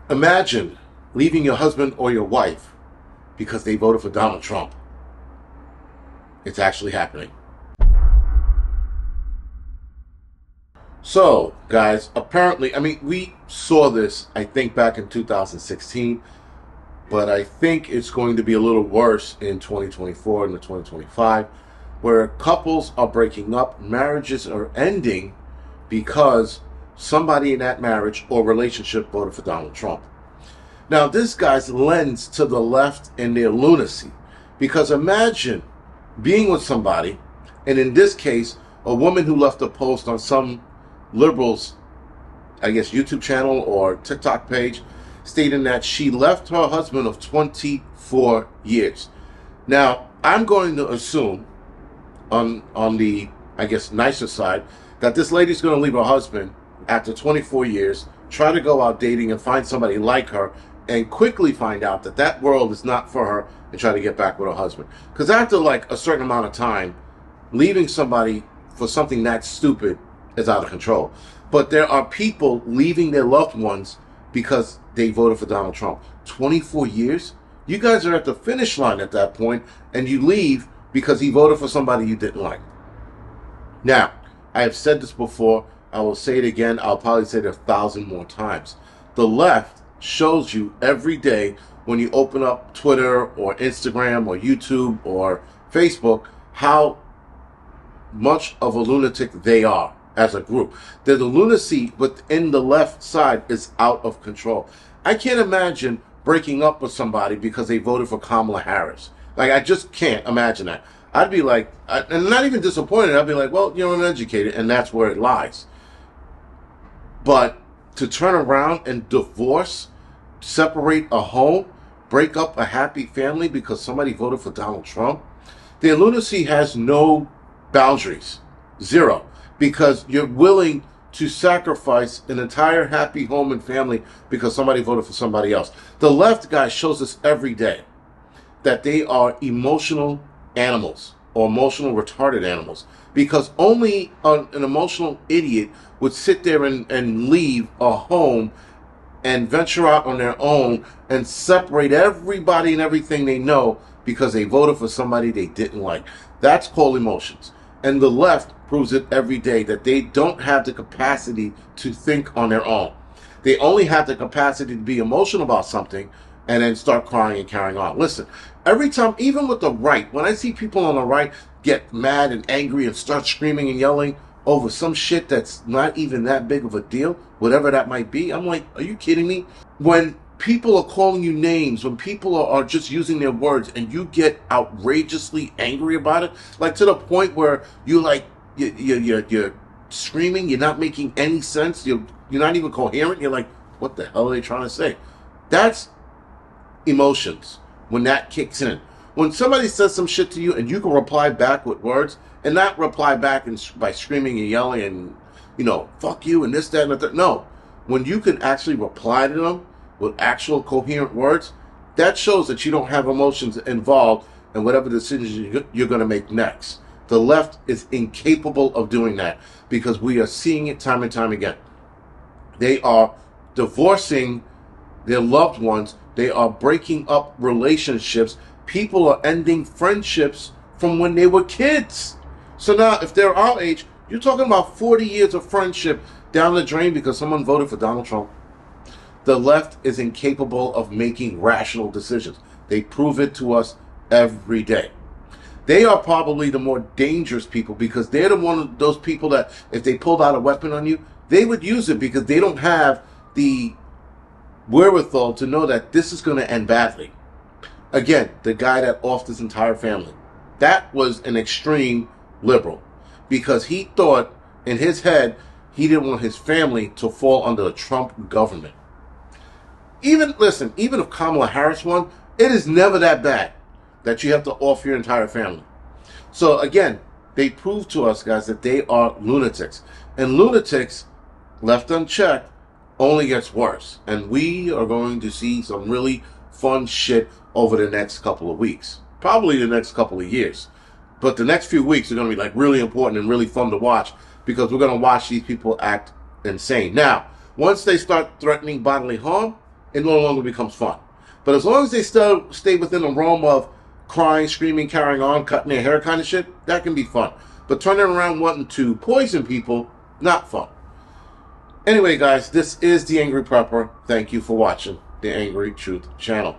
Imagine leaving your husband or your wife because they voted for Donald Trump. It's actually happening. So, guys, apparently, we saw this, I think, back in 2016, but I think it's going to be a little worse in 2024 and 2025, where couples are breaking up, marriages are ending because somebody in that marriage or relationship voted for Donald Trump. Now, this, guys, lends to the left and their lunacy, because imagine being with somebody, and in this case, a woman who left a post on some liberals, I guess, YouTube channel or TikTok page, stating that she left her husband of 24 years. Now, I'm going to assume, on the, I guess, nicer side, that this lady's going to leave her husband after 24 years, try to go out dating and find somebody like her, and quickly find out that that world is not for her and try to get back with her husband. Because after, like, a certain amount of time, leaving somebody for something that stupid is out of control. But there are people leaving their loved ones because they voted for Donald Trump. 24 years? You guys are at the finish line at that point, and you leave because he voted for somebody you didn't like. Now, I have said this before. I will say it again. I'll probably say it 1,000 more times. The left shows you every day when you open up Twitter or Instagram or YouTube or Facebook how much of a lunatic they are as a group. The lunacy within the left side is out of control. I can't imagine breaking up with somebody because they voted for Kamala Harris. Like, I just can't imagine that. I'd be like, and not even disappointed, I'd be like, well, you're uneducated, and that's where it lies. But to turn around and divorce, separate a home, break up a happy family because somebody voted for Donald Trump, their lunacy has no boundaries. Zero. Because you're willing to sacrifice an entire happy home and family because somebody voted for somebody else. The left guy shows us every day that they are emotional animals or emotional retarded animals, because only an emotional idiot would sit there and leave a home and venture out on their own and separate everybody and everything they know because they voted for somebody they didn't like. That's called emotions. And the left proves it every day that they don't have the capacity to think on their own. They only have the capacity to be emotional about something and then start crying and carrying on. Listen, every time, even with the right, when I see people on the right get mad and angry and start screaming and yelling over some shit that's not even that big of a deal, whatever that might be, I'm like, are you kidding me? When people are calling you names, when people are just using their words and you get outrageously angry about it, like to the point where you're screaming, you're not making any sense, you're not even coherent, you're like, what the hell are they trying to say? That's emotions when that kicks in. When somebody says some shit to you and you can reply back with words and not reply back by screaming and yelling and, fuck you and this, that, and the third. No. When you can actually reply to them with actual coherent words, that shows that you don't have emotions involved in whatever decisions you're going to make next. The left is incapable of doing that because we are seeing it time and time again. They are divorcing their loved ones. They are breaking up relationships. People are ending friendships from when they were kids. So now, if they're our age, you're talking about 40 years of friendship down the drain because someone voted for Donald Trump. The left is incapable of making rational decisions. They prove it to us every day. They are probably the more dangerous people because they're the one of those people that if they pulled out a weapon on you, they would use it because they don't have the wherewithal to know that this is going to end badly. Again, the guy that offed his entire family. That was an extreme liberal because he thought in his head he didn't want his family to fall under the Trump government. Even if Kamala Harris won, it is never that bad that you have to off your entire family. So again, they prove to us, guys, that they are lunatics. And lunatics, left unchecked, only gets worse. And we are going to see some really fun shit over the next couple of weeks. Probably the next couple of years. But the next few weeks are going to be like really important and really fun to watch because we're going to watch these people act insane. Now, once they start threatening bodily harm, it no longer becomes fun. But as long as they still stay within the realm of crying, screaming, carrying on, cutting their hair kind of shit, that can be fun. But turning around wanting to poison people, not fun. Anyway, guys, this is The Angry Prepper. Thank you for watching the Angry Truth channel.